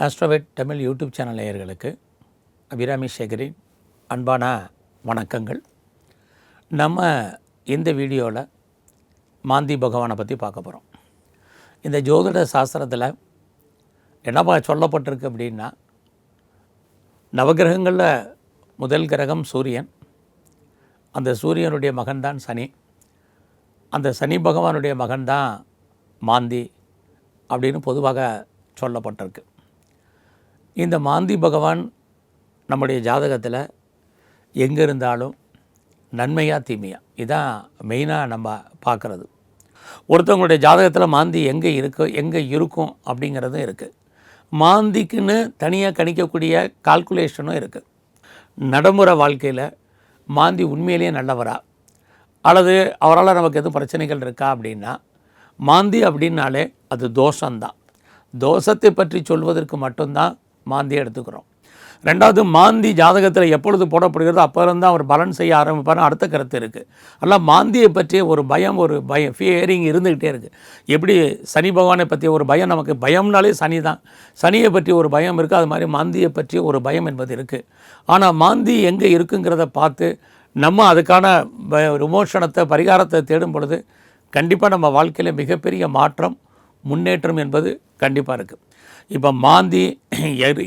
Astroved Tamil YouTube channel நேயர்களுக்கு அபிராமி சேகரின் அன்பான வணக்கங்கள். நம்ம இந்த வீடியோவில் மாந்தி பகவானை பற்றி பார்க்க போகிறோம். இந்த ஜோதிட சாஸ்திரத்தில் என்னப்பா சொல்லப்பட்டிருக்கு அப்படின்னா, நவகிரகங்களில் முதல் கிரகம் சூரியன். அந்த சூரியனுடைய மகன்தான் சனி. அந்த சனி பகவானுடைய மகன்தான் மாந்தி அப்படின்னு பொதுவாக சொல்லப்பட்டிருக்கு. இந்த மாந்தி பகவான் நம்முடைய ஜாதகத்தில் எங்கே இருந்தாலும் நன்மையா தீமையா இதான் மெயினாக நம்ம பார்க்குறது. ஒருத்தவங்களுடைய ஜாதகத்தில் மாந்தி எங்கே இருக்கும் அப்படிங்கிறதும் இருக்குது. மாந்திக்குன்னு தனியாக கணிக்கக்கூடிய கால்குலேஷனும் இருக்குது. நடைமுறை வாழ்க்கையில் மாந்தி உண்மையிலேயே நல்லவரா அல்லது அவரால் நமக்கு எதுவும் பிரச்சனைகள் இருக்கா அப்படின்னா, மாந்தி அப்படின்னாலே அது தோஷம்தான். தோஷத்தை பற்றி சொல்வதற்கு மட்டும்தான் மாந்தியை எடுத்துக்கிறோம். ரெண்டாவது, மாந்தி ஜாதகத்தில் எப்பொழுது போடப்படுகிறதோ அப்போ இருந்தால் அவர் பலன் செய்ய ஆரம்பிப்பார்னு அடுத்த கருத்து இருக்குது. அதனால் மாந்தியை பற்றிய ஒரு பயம் ஃபியரிங் இருந்துக்கிட்டே இருக்குது. எப்படி சனி பகவானை பற்றிய ஒரு பயம், நமக்கு பயம்னாலே சனி தான், சனியை பற்றி ஒரு பயம் இருக்குது, அது மாதிரி மாந்தியை பற்றிய ஒரு பயம் என்பது இருக்குது. ஆனால் மாந்தி எங்கே இருக்குங்கிறத பார்த்து நம்ம அதுக்கான விமோசனத்தை பரிகாரத்தை தேடும் பொழுது கண்டிப்பாக நம்ம வாழ்க்கையில் மிகப்பெரிய மாற்றம் முன்னேற்றம் என்பது கண்டிப்பாக இருக்குது. இப்போ மாந்தி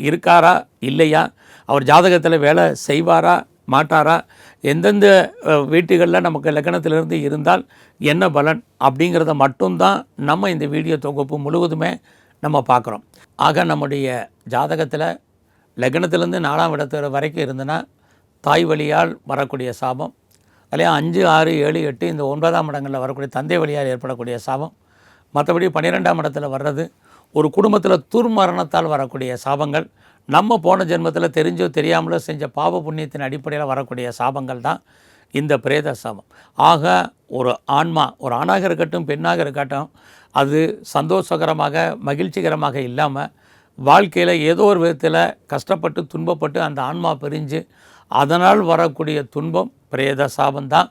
இருக்காரா இல்லையா, அவர் ஜாதகத்தில் வேலை செய்வாரா மாட்டாரா, எந்தெந்த வீட்டுகளில் நமக்கு லக்னத்திலிருந்து இருந்தால் என்ன பலன் அப்படிங்கிறத மட்டும்தான் நம்ம இந்த வீடியோ தொகுப்பு முழுவதுமே நம்ம பார்க்குறோம். ஆக நம்முடைய ஜாதகத்தில் லக்னத்திலேருந்து 4ஆம் இடத்து வரைக்கும் இருந்ததுன்னா தாய் வழியால் வரக்கூடிய சாபம், அல்லையா 5, 6, 7, 8 இந்த 9ஆம் இடங்களில் வரக்கூடிய தந்தை வழியால் ஏற்படக்கூடிய சாபம், மற்றபடி 12ஆம் இடத்துல வர்றது ஒரு குடும்பத்தில் துர்மரணத்தால் வரக்கூடிய சாபங்கள், நம்ம போன ஜென்மத்தில் தெரிஞ்சோ தெரியாமலோ செஞ்ச பாவ புண்ணியத்தின் அடிப்படையில் வரக்கூடிய சாபங்கள் தான் இந்த பிரேத சாபம். ஆக ஒரு ஆன்மா, ஒரு ஆணாக இருக்கட்டும் பெண்ணாக இருக்கட்டும், அது சந்தோஷகரமாக மகிழ்ச்சிகரமாக இல்லாமல் வாழ்க்கையில் ஏதோ ஒரு விதத்தில் கஷ்டப்பட்டு துன்பப்பட்டு அந்த ஆன்மா பிரிஞ்சு அதனால் வரக்கூடிய துன்பம் பிரேத சாபந்தான்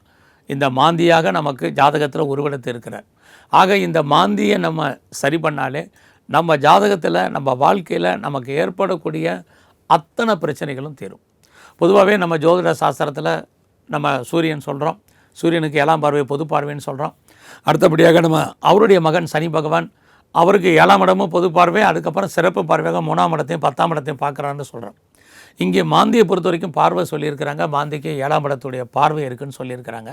இந்த மாந்தியாக நமக்கு ஜாதகத்தில் உருவெடுத்து இருக்கிறார். ஆக இந்த மாந்தியை நம்ம சரி பண்ணாலே நம்ம ஜாதகத்தில் நம்ம வாழ்க்கையில் நமக்கு ஏற்படக்கூடிய அத்தனை பிரச்சனைகளும் தீரும். பொதுவாகவே நம்ம ஜோதிட சாஸ்திரத்தில் நம்ம சூரியன் சொல்கிறோம், சூரியனுக்கு 7ஆம் பார்வை பொது பார்வைன்னு சொல்கிறோம். அடுத்தபடியாக நம்ம அவருடைய மகன் சனி பகவான், அவருக்கு 7ஆம் இடமும் பொது பார்வை, அதுக்கப்புறம் சிறப்பு பார்வையாக 3ஆம் இடத்தையும் 10ஆம் இடத்தையும் பார்க்குறான்னு சொல்கிறோம். இங்கே மாந்தியை பொறுத்த வரைக்கும் பார்வை சொல்லியிருக்கிறாங்க, மாந்திக்கு 7ஆம் இடத்துடைய பார்வை இருக்குதுன்னு சொல்லியிருக்கிறாங்க.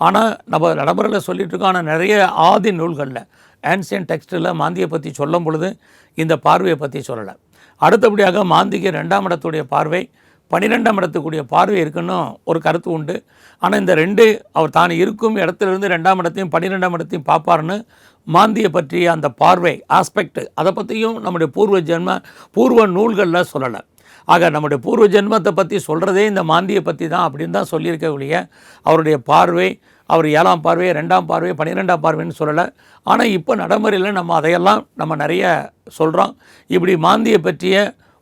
ஆனால் நம்ம நடைமுறையில் சொல்லிகிட்ருக்கோம். ஆனால் நிறைய ஆதி நூல்களில் ஆன்சியன் டெக்ஸ்ட்டில் மாந்தியை பற்றி சொல்லும் பொழுது இந்த பார்வையை பற்றி சொல்லலை. அடுத்தபடியாக மாந்திக்கு 2ஆம் இடத்துடைய பார்வை 12ஆம் இடத்துக்குரிய பார்வை இருக்குன்னு ஒரு கருத்து உண்டு. ஆனால் இந்த 2 அவர் தான் இருக்கும் இடத்துலேருந்து 2ஆம் இடத்தையும் 12ஆம் இடத்தையும் பார்ப்பார்னு மாந்தியை பற்றிய அந்த பார்வை ஆஸ்பெக்ட் அதை பற்றியும் நம்முடைய பூர்வ நூல்களில் சொல்லலை. ஆக நம்முடைய பூர்வ ஜென்மத்தை பற்றி சொல்கிறதே இந்த மாந்தியை பற்றி தான் அப்படின்னு தான் சொல்லியிருக்கக்கூடிய அவருடைய பார்வை, அவர் 7ஆம் பார்வை 2ஆம் பார்வை 12ஆம் பார்வைன்னு சொல்லலை. ஆனால் இப்போ நடைமுறையில் நம்ம அதையெல்லாம் நம்ம நிறைய சொல்கிறோம். இப்படி மாந்தியை பற்றிய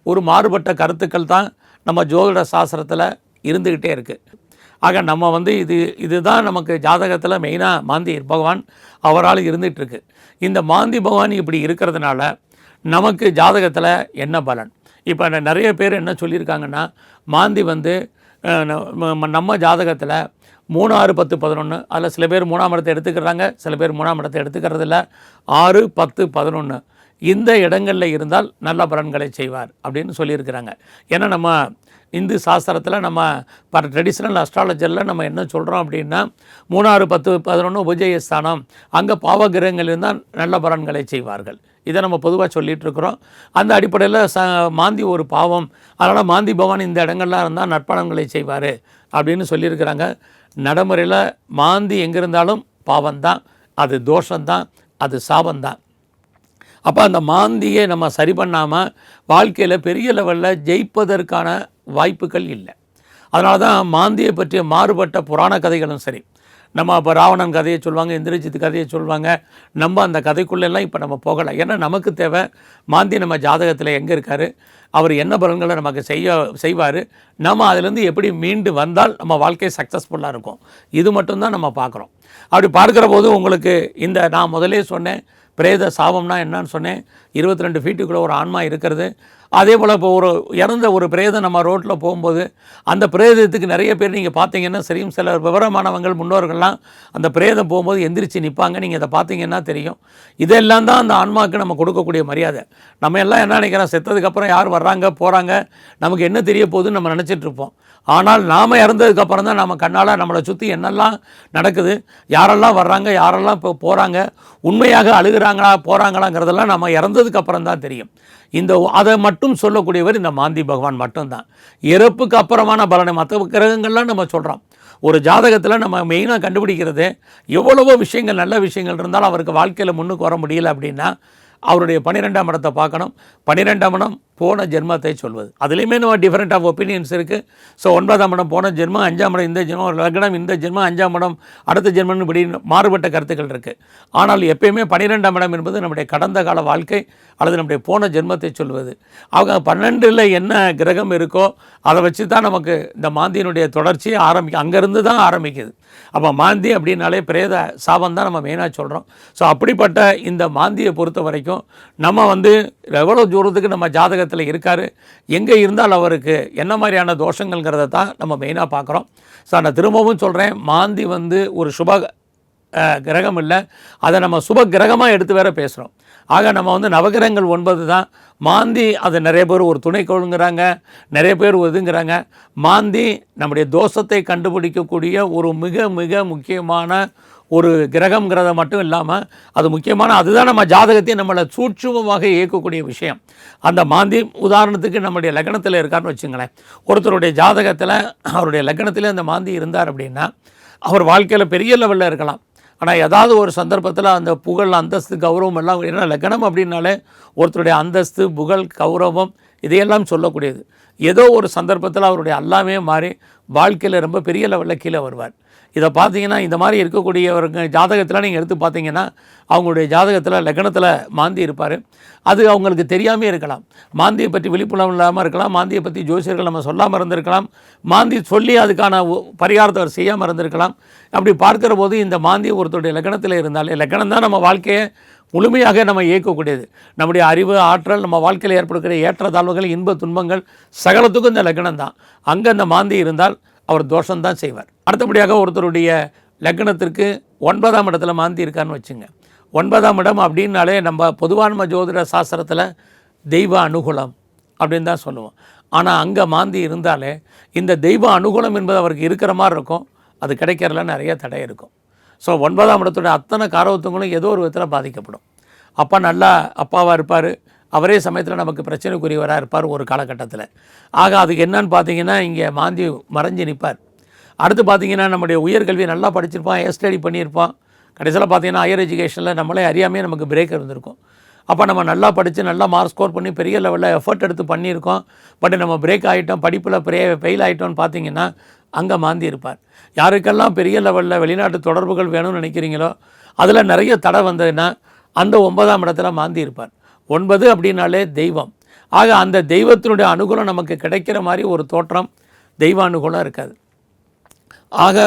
ஒரு மாறுபட்ட கருத்துக்கள் தான் நம்ம ஜோதிட சாஸ்திரத்தில் இருந்துக்கிட்டே இருக்குது. ஆக நம்ம இதுதான் நமக்கு ஜாதகத்தில் மெயினாக மாந்தி பகவான் அவரால் இருந்துகிட்ருக்கு. இந்த மாந்தி பகவான் இப்படி இருக்கிறதுனால நமக்கு ஜாதகத்தில் என்ன பலன்? இப்போ நிறைய பேர் என்ன சொல்லியிருக்காங்கன்னா, மாந்தி நம்ம ஜாதகத்தில் 3, 6, 10, 11 அதில் சில பேர் 3ஆம் இடத்தை எடுத்துக்கிறாங்க, சில பேர் 3ஆம் இடத்தை எடுத்துக்கிறதில்ல. 6, 10, 11 இந்த இடங்களில் இருந்தால் நல்ல பலன்களை செய்வார் அப்படின்னு சொல்லியிருக்கிறாங்க. ஏன்னா நம்ம இந்து சாஸ்திரத்தில் நம்ம ட்ரெடிஷ்னல் அஸ்ட்ராலஜரில் நம்ம என்ன சொல்கிறோம் அப்படின்னா, 3, 6, 10, 11 உபஜய ஸ்தானம், அங்கே பாவகிரகங்கள் இருந்தால் நல்ல பலன்களை செய்வார்கள். இதை நம்ம பொதுவாக சொல்லிகிட்டு இருக்கிறோம். அந்த அடிப்படையில் மாந்தி ஒரு பாவம், அதனால் மாந்தி பகவான் இந்த இடங்கள்லாம் இருந்தால் நற்பலன்களை செய்வார் அப்படின்னு சொல்லியிருக்கிறாங்க. நடைமுறையில் மாந்தி எங்கே இருந்தாலும் பாவம்தான், அது தோஷந்தான், அது சாபந்தான். அப்போ அந்த மாந்தியை நம்ம சரி பண்ணாமல் வாழ்க்கையில் பெரிய லெவலில் ஜெயிப்பதற்கான வாய்ப்புகள் இல்லை. அதனால தான் மாந்தியை பற்றிய மாறுபட்ட புராண கதைகளும் சரி, நம்ம இப்போ ராவணன் கதையை சொல்லுவாங்க, இந்திரஜித் கதையை சொல்லுவாங்க. நம்ம அந்த கதைக்குள்ளெல்லாம் இப்போ நம்ம போகலை. ஏன்னா நமக்கு தேவை மாந்தி நம்ம ஜாதகத்தில் எங்கே இருக்கார், அவர் என்ன பலன்களை நமக்கு செய்வார், நம்ம அதிலேருந்து எப்படி மீண்டு வந்தால் நம்ம வாழ்க்கை சக்ஸஸ்ஃபுல்லாக இருக்கும். இது மட்டும்தான் நம்ம பார்க்குறோம். அப்படி பார்க்குற போது உங்களுக்கு இந்த நான் முதலே சொன்னேன் பிரேத சாபம்னா என்னன்னு சொன்னேன். 22 ஃபீட்டுக்குள்ளே ஒரு ஆன்மா இருக்கிறது. அதே போல் இப்போ ஒரு இறந்த ஒரு பிரேதம் நம்ம ரோட்டில் போகும்போது அந்த பிரேதத்துக்கு நிறைய பேர் நீங்கள் பார்த்தீங்கன்னா சரியும், சில விவரமானவங்கள் முன்னோர்கள்லாம் அந்த பிரேதம் போகும்போது எந்திரிச்சு நிற்பாங்க. நீங்கள் இதை பார்த்தீங்கன்னா தெரியும். இதெல்லாம் தான் அந்த ஆன்மாவுக்கு நம்ம கொடுக்கக்கூடிய மரியாதை. நம்ம எல்லாம் என்ன நினைக்கிறோம், செத்ததுக்கப்புறம் யார் வர்றாங்க போகிறாங்க நமக்கு என்ன தெரிய போகுதுன்னு நம்ம நினச்சிட்டு இருப்போம். ஆனால் நாம் இறந்ததுக்கப்புறம் தான் நம்ம கண்ணால் நம்மளை சுற்றி என்னெல்லாம் நடக்குது, யாரெல்லாம் வர்றாங்க, யாரெல்லாம் இப்போ போகிறாங்க, உண்மையாக அழுகிறாங்களா போகிறாங்களாங்கிறதெல்லாம் நம்ம இறந்ததுக்கப்புறம் தான் தெரியும். அதை மட்டும் சொல்லக்கூடியவர் இந்த மாந்தி பகவான் மட்டும்தான். இறப்புக்கு அப்புறமான பலனை மற்ற கிரகங்கள்லாம் நம்ம சொல்கிறோம். ஒரு ஜாதகத்தில் நம்ம மெயினாக கண்டுபிடிக்கிறது எவ்வளவோ விஷயங்கள் நல்ல விஷயங்கள் இருந்தாலும் அவருக்கு வாழ்க்கையில் முன்னுக்கு வர முடியல அப்படின்னா அவருடைய 12ஆம் இடத்தை பார்க்கணும். 12ஆம் இடம் போன ஜென்மத்தை சொல்வது. அதுலேயுமே நம்ம டிஃப்ரெண்ட் ஆஃப் ஒப்பீனியன்ஸ் இருக்குது. ஸோ 9ஆம் இடம் போன ஜென்மம், 5ஆம் இடம் இந்த ஜென்மம், ஒரு லக்னம் இந்த ஜென்மம், 5ஆம் இடம் அடுத்த ஜென்மம்னு இப்படி மாறுபட்ட கருத்துக்கள் இருக்குது. ஆனால் எப்பயுமே 12ஆம் இடம் என்பது நம்முடைய கடந்த கால வாழ்க்கை அல்லது நம்முடைய போன ஜென்மத்தை சொல்வது. அவங்க 12ல் என்ன கிரகம் இருக்கோ அதை வச்சு தான் நமக்கு இந்த மாந்தியினுடைய தொடர்ச்சியை அங்கேருந்து தான் ஆரம்பிக்குது. அப்போ மாந்தி அப்படின்னாலே பிரேத சாபம் தான் நம்ம மெயினாக சொல்கிறோம். ஸோ அப்படிப்பட்ட இந்த மாந்தியை பொறுத்த வரைக்கும் நம்ம எவ்வளோ தூரத்துக்கு நம்ம ஜாதகத்தில் இருக்கார், எங்கே இருந்தால் அவருக்கு என்ன மாதிரியான தோஷங்கள்ங்கிறத தான் நம்ம மெயினாக பார்க்குறோம். ஸோ நான் திரும்பவும் சொல்கிறேன், மாந்தி ஒரு சுப கிரகம் இல்லை, அதை நம்ம சுப கிரகமாக எடுத்து வேற பேசுகிறோம். ஆக நம்ம நவகிரகங்கள் 9 தான். மாந்தி அதை நிறைய பேர் ஒரு துணைக்கோளுங்கிறாங்க, நிறைய பேர் ஒதுங்கிறாங்க. மாந்தி நம்முடைய தோஷத்தை கண்டுபிடிக்கக்கூடிய ஒரு மிக மிக முக்கியமான ஒரு கிரகங்கிறத மட்டும் இல்லாமல் அது முக்கியமான அதுதான் நம்ம ஜாதகத்தையும் நம்மளை சூட்சுமமாக இயக்கக்கூடிய விஷயம். அந்த மாந்தி உதாரணத்துக்கு நம்முடைய லக்னத்தில் இருக்காருன்னு வச்சுங்களேன். ஒருத்தருடைய ஜாதகத்தில் அவருடைய லக்னத்தில் அந்த மாந்தி இருந்தார் அப்படின்னா அவர் வாழ்க்கையில் பெரிய லெவலில் இருக்கலாம். ஆனால் ஏதாவது ஒரு சந்தர்ப்பத்தில் அந்த புகழ், அந்தஸ்து, கௌரவம் எல்லாம் என்ன லக்னம் அப்படின்னாலே ஒருத்தருடைய அந்தஸ்து, புகழ், கௌரவம் இதையெல்லாம் சொல்லக்கூடியது. ஏதோ ஒரு சந்தர்ப்பத்தில் அவருடைய எல்லாமே மாறி வாழ்க்கையில் ரொம்ப பெரிய லெவலில் கீழே வருவார். இதை பார்த்தீங்கன்னா இந்த மாதிரி இருக்கக்கூடியவங்க ஜாதகத்தில் நீங்கள் எடுத்து பார்த்தீங்கன்னா அவங்களுடைய ஜாதகத்தில் லக்னத்தில் மாந்தி இருப்பார். அது அவங்களுக்கு தெரியாமே இருக்கலாம். மாந்தியை பற்றி விழிப்புணர்வு இல்லாமல் இருக்கலாம். மாந்தியை பற்றி ஜோசியர்கள் நம்ம சொல்லாமல் இருந்திருக்கலாம். மாந்தி சொல்லி அதுக்கான பரிகாரத்தை அவர் செய்யாமல் இருந்திருக்கலாம். அப்படி பார்க்குற போது இந்த மாந்தி ஒருத்தருடைய லக்னத்தில் இருந்தாலே, லக்னம் தான் நம்ம வாழ்க்கையை முழுமையாக நம்ம இயக்கக்கூடியது. நம்முடைய அறிவு, ஆற்றல், நம்ம வாழ்க்கையில் ஏற்படக்கூடிய ஏற்றத்தாழ்வுகள், இன்ப துன்பங்கள் சகலத்துக்கும் இந்த லக்னம் தான். அங்கே அந்த மாந்தி இருந்தால் அவர் தோஷம்தான் செய்வார். அடுத்தபடியாக ஒருத்தருடைய லக்னத்திற்கு 9ஆம் இடத்துல மாந்தி இருக்கான்னு வச்சுங்க. 9ஆம் இடம் அப்படின்னாலே நம்ம பொதுவான ஜோதிட சாஸ்திரத்தில் தெய்வ அனுகூலம் அப்படின்னு தான் சொல்லுவோம். ஆனால் அங்கே மாந்தி இருந்தாலே இந்த தெய்வ அனுகூலம் என்பது அவருக்கு இருக்கிற மாதிரி இருக்கும், அது கிடைக்கிறதுல நிறைய தடை இருக்கும். ஸோ 9ஆம் இடத்துடைய அத்தனை காரவத்துவங்களும் ஏதோ ஒரு விதத்தில் பாதிக்கப்படும். அப்பா நல்லா அப்பாவாக இருப்பார், அவரே சமயத்தில் நமக்கு பிரச்சனைக்குரியவராக இருப்பார் ஒரு காலகட்டத்தில். ஆக அதுக்கு என்னன்னு பார்த்தீங்கன்னா இங்கே மாந்தி மறைஞ்சு நிற்பார். அடுத்து பார்த்தீங்கன்னா நம்முடைய உயர்கல்வி நல்லா படிச்சிருப்பான், ஸ்டடி பண்ணியிருப்பான். கடைசியில் பார்த்தீங்கன்னா ஹையர் எஜுகேஷனில் நம்மளே அறியாமே நமக்கு பிரேக் இருந்திருக்கும். அப்போ நம்ம நல்லா படித்து நல்லா மார்க் ஸ்கோர் பண்ணி பெரிய லெவலில் எஃபர்ட் எடுத்து பண்ணியிருக்கோம். பட் நம்ம பிரேக் ஆகிட்டோம், படிப்பில் ஃபெயில் ஆகிட்டோம்னு பார்த்தீங்கன்னா அங்கே மாந்தி இருப்பார். யாருக்கெல்லாம் பெரிய லெவலில் வெளிநாட்டு தொடர்புகள் வேணும்னு நினைக்கிறீங்களோ அதில் நிறைய தடை வந்ததுன்னா அந்த 9ஆம் இடத்துல மாந்தி இருப்பார். 9 அப்படின்னாலே தெய்வம். ஆக அந்த தெய்வத்தினுடைய அனுகூலம் நமக்கு கிடைக்கிற மாதிரி ஒரு தோற்றம் தெய்வ அனுகூலம் இருக்காது. ஆக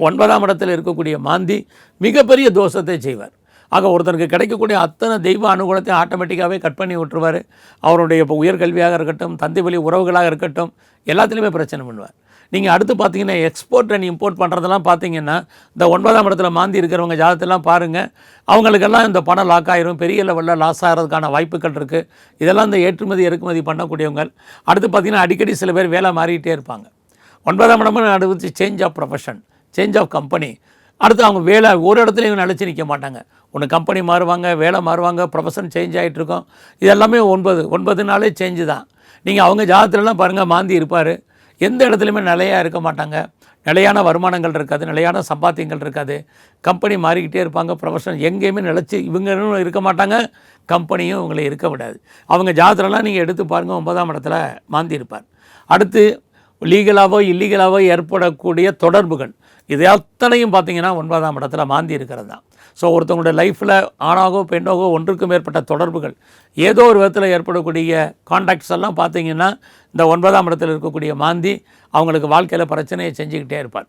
9ஆம் இடத்தில் இருக்கக்கூடிய மாந்தி மிகப்பெரிய தோஷத்தை செய்வார். ஆக ஒருத்தருக்கு கிடைக்கக்கூடிய அத்தனை தெய்வ அனுகூலத்தை ஆட்டோமேட்டிக்காகவே கட் பண்ணி விட்டுருவார். அவருடைய இப்போ உயர்கல்வியாக இருக்கட்டும், தந்தை வழி உறவுகளாக இருக்கட்டும், எல்லாத்துலேயுமே பிரச்சனை பண்ணுவார். நீங்கள் அடுத்து பார்த்தீங்கன்னா எக்ஸ்போர்ட் அண்ட் இம்போர்ட் பண்ணுறதெல்லாம் பார்த்தீங்கன்னா இந்த 9ஆம் இடத்துல மாந்தி இருக்கிறவங்க ஜாதகத்தெல்லாம் பாருங்கள், அவங்களுக்கெல்லாம் இந்த பணம் லாக் ஆகிரும், பெரிய லெவலில் லாஸ் ஆகிறதுக்கான வாய்ப்புகள் இருக்குது. இதெல்லாம் இந்த ஏற்றுமதி இறக்குமதி பண்ணக்கூடியவங்க. அடுத்து பார்த்திங்கன்னா அடிக்கடி சில பேர் வேலை மாறிக்கிட்டே இருப்பாங்க. 9ஆம் இடமும் அடுத்து change of profession, change of company. அடுத்து அவங்க வேலை ஒரு இடத்துலையும் நிலச்சி நிற்க மாட்டாங்க. ஒன்று கம்பெனி மாறுவாங்க, வேலை மாறுவாங்க, ப்ரொஃபஷன் சேஞ்ச் ஆகிட்ருக்கோம். இதெல்லாமே 9 சேஞ்சு தான். நீங்கள் அவங்க ஜாதகத்துலலாம் பாருங்கள் மாந்தி இருப்பார். எந்த இடத்துலையுமே நிலையாக இருக்க மாட்டாங்க, நிலையான வருமானங்கள் இருக்காது, நிலையான சம்பாத்தியங்கள் இருக்காது. கம்பெனி மாறிக்கிட்டே இருப்பாங்க, ப்ரொஃபஷன் எங்கேயுமே நிலச்சி இவங்களும் இருக்க மாட்டாங்க, கம்பெனியும் இவங்களை இருக்க விடாது. அவங்க ஜாதகம்லாம் நீங்கள் எடுத்து பாருங்கள், 9ஆம் இடத்துல மாந்தி இருப்பார். அடுத்து லீகலாவோ இல்லீகலாவோ ஏற்படக்கூடிய தொடர்புகள், இது அத்தனையும் பார்த்திங்கன்னா 9ஆம் இடத்துல மாந்தி இருக்கிறது தான். ஸோ ஒருத்தவங்களுடைய லைஃப்பில் ஆணாகோ பெண்ணாகோ ஒன்றுக்கும் மேற்பட்ட தொடர்புகள் ஏதோ ஒரு விதத்தில் ஏற்படக்கூடிய கான்டாக்ட்ஸ் எல்லாம் பார்த்திங்கன்னா இந்த 9ஆம் இடத்தில் இருக்கக்கூடிய மாந்தி அவங்களுக்கு வாழ்க்கையில் பிரச்சனையை செஞ்சுக்கிட்டே இருப்பார்.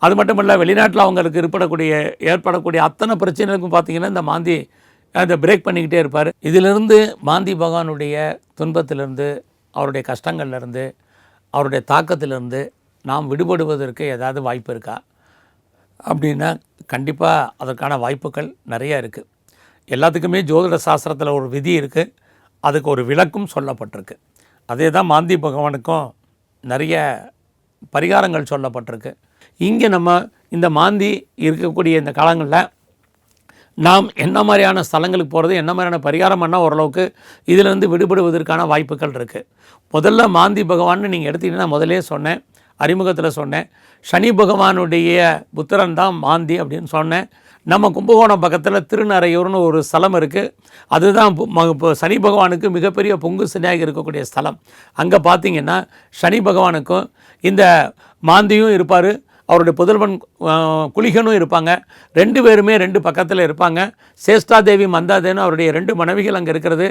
அது மட்டும் இல்லை, வெளிநாட்டில் அவங்களுக்கு ஏற்படக்கூடிய அத்தனை பிரச்சனைகளுக்கும் பார்த்திங்கன்னா இந்த மாந்தி அதை பிரேக் பண்ணிக்கிட்டே இருப்பார். இதிலிருந்து மாந்தி பகவானுடைய துன்பத்திலிருந்து, அவருடைய கஷ்டங்கள்லேருந்து, அவருடைய தாக்கத்திலிருந்து நாம் விடுபடுவதற்கு ஏதாவது வாய்ப்பு இருக்கா அப்படின்னா கண்டிப்பாக அதற்கான வாய்ப்புகள் நிறையா இருக்குது. எல்லாத்துக்குமே ஜோதிட சாஸ்திரத்தில் ஒரு விதி இருக்குது, அதுக்கு ஒரு விளக்கும் சொல்லப்பட்டிருக்கு. அதே தான் மாந்தி பகவானுக்கும் நிறைய பரிகாரங்கள் சொல்லப்பட்டிருக்கு. இங்கே நம்ம இந்த மாந்தி இருக்கக்கூடிய இந்த காலங்களில் நாம் என்ன மாதிரியான ஸ்தலங்களுக்கு போகிறது, என்ன மாதிரியான பரிகாரம் பண்ணால் ஓரளவுக்கு இதிலேருந்து விடுபடுவதற்கான வாய்ப்புகள் இருக்குது. முதல்ல மாந்தி பகவான்னு நீங்கள் எடுத்திங்கன்னா முதலே சொன்னேன், அறிமுகத்தில் சொன்னேன், சனி பகவானுடைய புத்திரன் தான் மாந்தி அப்படின்னு சொன்னேன். நம்ம கும்பகோணம் பக்கத்தில் திருநறையூர்னு ஒரு ஸ்தலம் இருக்குது. அதுதான் இப்போ சனி பகவானுக்கு மிகப்பெரிய பொங்கு சனியாக இருக்கக்கூடிய ஸ்தலம். அங்கே பார்த்திங்கன்னா சனி பகவானுக்கும் இந்த மாந்தியும் இருப்பார், அவருடைய புதல்வன் குளிகனும் இருப்பாங்க. 2 பேருமே 2 பக்கத்தில் இருப்பாங்க. சேஷ்டாதேவி மந்தாதேன்னு அவருடைய 2 மனைவிகள் அங்கே இருக்கிறது.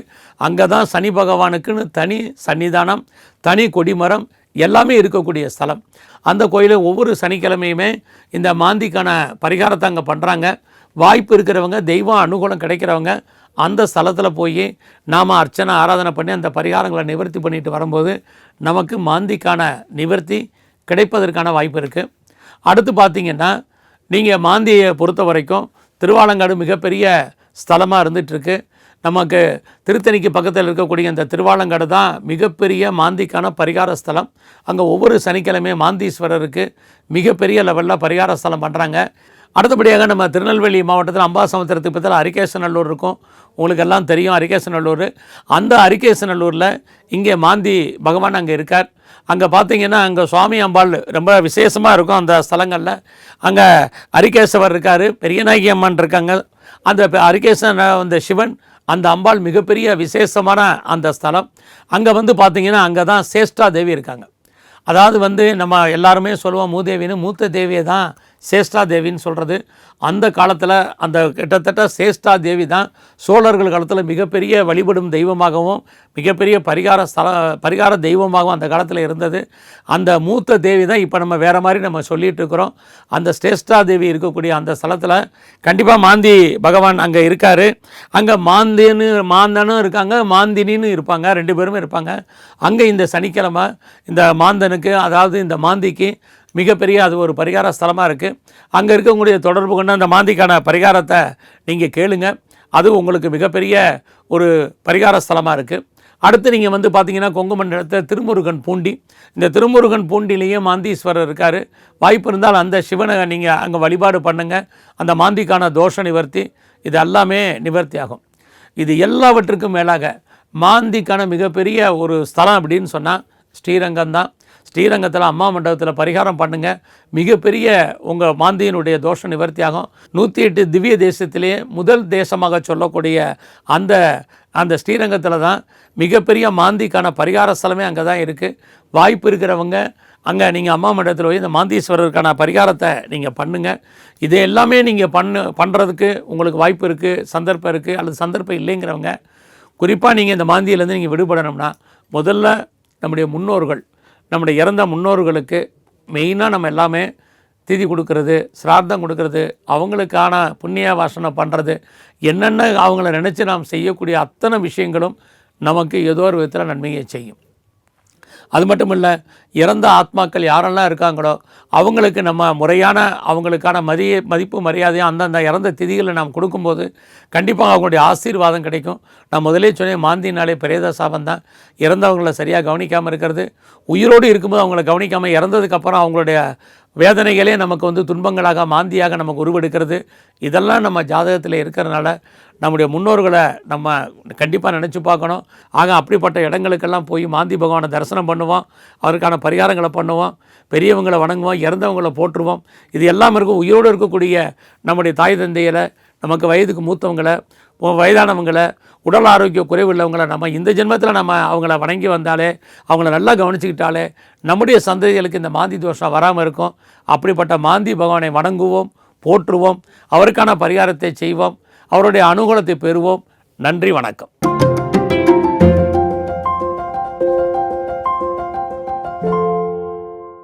அங்கே தான் சனி பகவானுக்குன்னு தனி சன்னிதானம், தனி கொடிமரம் எல்லாமே இருக்கக்கூடிய ஸ்தலம். அந்த கோயிலில் ஒவ்வொரு சனிக்கிழமையுமே இந்த மாந்திக்கான பரிகாரத்தை அங்கே பண்ணுறாங்க. வாய்ப்பு இருக்கிறவங்க, தெய்வம் அனுகூலம் கிடைக்கிறவங்க அந்த ஸ்தலத்தில் போய் நாம் அர்ச்சனை ஆராதனை பண்ணி அந்த பரிகாரங்களை நிவர்த்தி பண்ணிட்டு வரும்போது நமக்கு மாந்திக்கான நிவர்த்தி கிடைப்பதற்கான வாய்ப்பு இருக்குது. அடுத்து பார்த்திங்கன்னா நீங்கள் மாந்தியை பொறுத்த வரைக்கும் திருவாலங்காடு மிகப்பெரிய ஸ்தலமாக இருந்துகிட்ருக்கு. நமக்கு திருத்தணிக்கு பக்கத்தில் இருக்கக்கூடிய இந்த திருவாலங்காடு தான் மிகப்பெரிய மாந்திக்கான பரிகார ஸ்தலம். அங்கே ஒவ்வொரு சனிக்கிழமையும் மாந்தீஸ்வரருக்கு மிகப்பெரிய லெவலில் பரிகார ஸ்தலம் பண்ணுறாங்க. அடுத்தபடியாக நம்ம திருநெல்வேலி மாவட்டத்தில் அம்பாசமுத்திரத்துக்கு பக்கத்தில் அரிகேசநல்லூர் இருக்கும். உங்களுக்கு எல்லாம் தெரியும் அரிகேசநல்லூர். அந்த அரிகேசநல்லூரில் இங்கே மாந்தி பகவான் அங்கே இருக்கார். அங்கே பார்த்திங்கன்னா அங்கே சுவாமி அம்பாள் ரொம்ப விசேஷமாக இருக்கும். அந்த ஸ்தலங்களில் அங்கே அரிகேசவர் இருக்கார், பெரியநாயகி அம்மன் இருக்காங்க. அந்த அரிகேசன் அந்த சிவன், அந்த அம்பாள் மிகப்பெரிய விசேஷமான அந்த ஸ்தலம். அங்கே பார்த்திங்கன்னா அங்கே தான் சேஷ்டா தேவி இருக்காங்க. அதாவது நம்ம எல்லாருமே சொல்லுவோம் மூதேவின்னு, மூத்த தேவியை தான் சேஷ்டா தேவின்னு சொல்கிறது. அந்த காலத்தில் அந்த கிட்டத்தட்ட சேஷ்டா தேவி தான் சோழர்கள் காலத்தில் மிகப்பெரிய வழிபடும் தெய்வமாகவும் மிகப்பெரிய பரிகார தெய்வமாகவும் அந்த காலத்தில் இருந்தது. அந்த மூத்த தேவி தான் இப்போ நம்ம வேறு மாதிரி நம்ம சொல்லிகிட்டு இருக்கிறோம். அந்த சேஷ்டா தேவி இருக்கக்கூடிய அந்த ஸ்தலத்தில் கண்டிப்பாக மாந்தி பகவான் அங்கே இருக்கார். அங்கே மாந்தனும் இருக்காங்க, மாந்தினின்னு இருப்பாங்க, 2 பேருமே இருப்பாங்க. அங்கே இந்த சனிக்கிழமை இந்த மாந்தனுக்கு, அதாவது இந்த மாந்திக்கு மிகப்பெரிய அது ஒரு பரிகார ஸ்தலமாக இருக்குது. அங்கே இருக்கக்கூடிய தொடர்பு கொண்டு அந்த மாந்திக்கான பரிகாரத்தை நீங்கள் கேளுங்க. அது உங்களுக்கு மிகப்பெரிய ஒரு பரிகார ஸ்தலமாக இருக்குது. அடுத்து நீங்கள் பார்த்திங்கன்னா கொங்கு மண்டலத்தில் திருமுருகன் பூண்டி, இந்த திருமுருகன் பூண்டிலேயே மாந்தீஸ்வரர் இருக்கார். வாய்ப்பு இருந்தால் அந்த சிவனை நீங்கள் அங்கே வழிபாடு பண்ணுங்கள். அந்த மாந்திக்கான தோஷ நிவர்த்தி இது எல்லாமே நிவர்த்தி ஆகும். இது எல்லாவற்றுக்கும் மேலாக மாந்திக்கான மிகப்பெரிய ஒரு ஸ்தலம் அப்படின்னு சொன்னால் ஸ்ரீரங்கம் தான். ஸ்ரீரங்கத்தில் அம்மா மண்டபத்தில் பரிகாரம் பண்ணுங்கள், மிகப்பெரிய உங்கள் மாந்தியினுடைய தோஷ நிவர்த்தியாகும். 108 திவ்ய தேசத்திலேயே முதல் தேசமாக சொல்லக்கூடிய அந்த ஸ்ரீரங்கத்தில் தான் மிகப்பெரிய மாந்திக்கான பரிகார ஸ்தலமே அங்கே தான் இருக்குது. வாய்ப்பு இருக்கிறவங்க அங்கே நீங்கள் அம்மா மண்டபத்தில் போய் இந்த மாந்தீஸ்வரருக்கான பரிகாரத்தை நீங்கள் பண்ணுங்கள். இது எல்லாமே நீங்கள் பண்ணுறதுக்கு உங்களுக்கு வாய்ப்பு இருக்குது, சந்தர்ப்பம் இருக்குது. அல்லது சந்தர்ப்பம் இல்லைங்கிறவங்க குறிப்பாக நீங்கள் இந்த மாந்தியிலேருந்து நீங்கள் விடுபடணும்னா முதல்ல நம்முடைய முன்னோர்கள், நம்முடைய இறந்த முன்னோர்களுக்கு மெயினாக நம்ம எல்லாமே திதி கொடுக்கறது, சிரார்த்தம் கொடுக்கறது, அவங்களுக்கான புண்ணிய வாசனை பண்ணுறது, என்னென்ன அவங்கள நினச்சி நாம் செய்யக்கூடிய அத்தனை விஷயங்களும் நமக்கு ஏதோ ஒரு விதத்தில் நன்மையை செய்யும். அது மட்டும் இல்லை, இறந்த ஆத்மாக்கள் யாரெல்லாம் இருக்காங்களோ அவங்களுக்கு நம்ம முறையான அவங்களுக்கான மதிப்பு மரியாதையாக அந்தந்த இறந்த திதிகளை நாம் கொடுக்கும்போது கண்டிப்பாக அவங்களுடைய ஆசீர்வாதம் கிடைக்கும். நான் முதலே சொன்னேன், மாந்தினாலே பிரேத சாபம் தான். இறந்தவங்களை சரியாக கவனிக்காமல் இருக்கிறது, உயிரோடு இருக்கும்போது அவங்கள கவனிக்காமல் இறந்ததுக்கப்புறம் அவங்களுடைய வேதனைகளே நமக்கு துன்பங்களாக மாந்தியாக நமக்கு உருவெடுக்கிறது. இதெல்லாம் நம்ம ஜாதகத்தில் இருக்கிறதுனால நம்முடைய முன்னோர்களை நம்ம கண்டிப்பாக நினச்சி பார்க்கணும். ஆக அப்படிப்பட்ட இடங்களுக்கெல்லாம் போய் மாந்தி பகவானை தரிசனம் பண்ணுவோம், அவருக்கான பரிகாரங்களை பண்ணுவோம், பெரியவங்களை வணங்குவோம், இறந்தவங்களை போற்றுவோம். இது எல்லாம் இருக்கும். உயிரோடு இருக்கக்கூடிய நம்முடைய தாய் தந்தைகளை, நமக்கு வயதுக்கு மூத்தவங்களை, வயதானவங்களை, உடல் ஆரோக்கிய குறைவுள்ளவங்களை நம்ம இந்த ஜென்மத்தில் நம்ம அவங்கள வணங்கி வந்தாலே, அவங்கள நல்லா கவனிச்சுக்கிட்டாலே நம்முடைய சந்ததிகளுக்கு இந்த மாந்தி தோஷம் வராமல் இருக்கும். அப்படிப்பட்ட மாந்தி பகவானை வணங்குவோம், போற்றுவோம், அவருக்கான பரிகாரத்தை செய்வோம், அவருடைய அனுகூலத்தை பெறுவோம். நன்றி, வணக்கம்.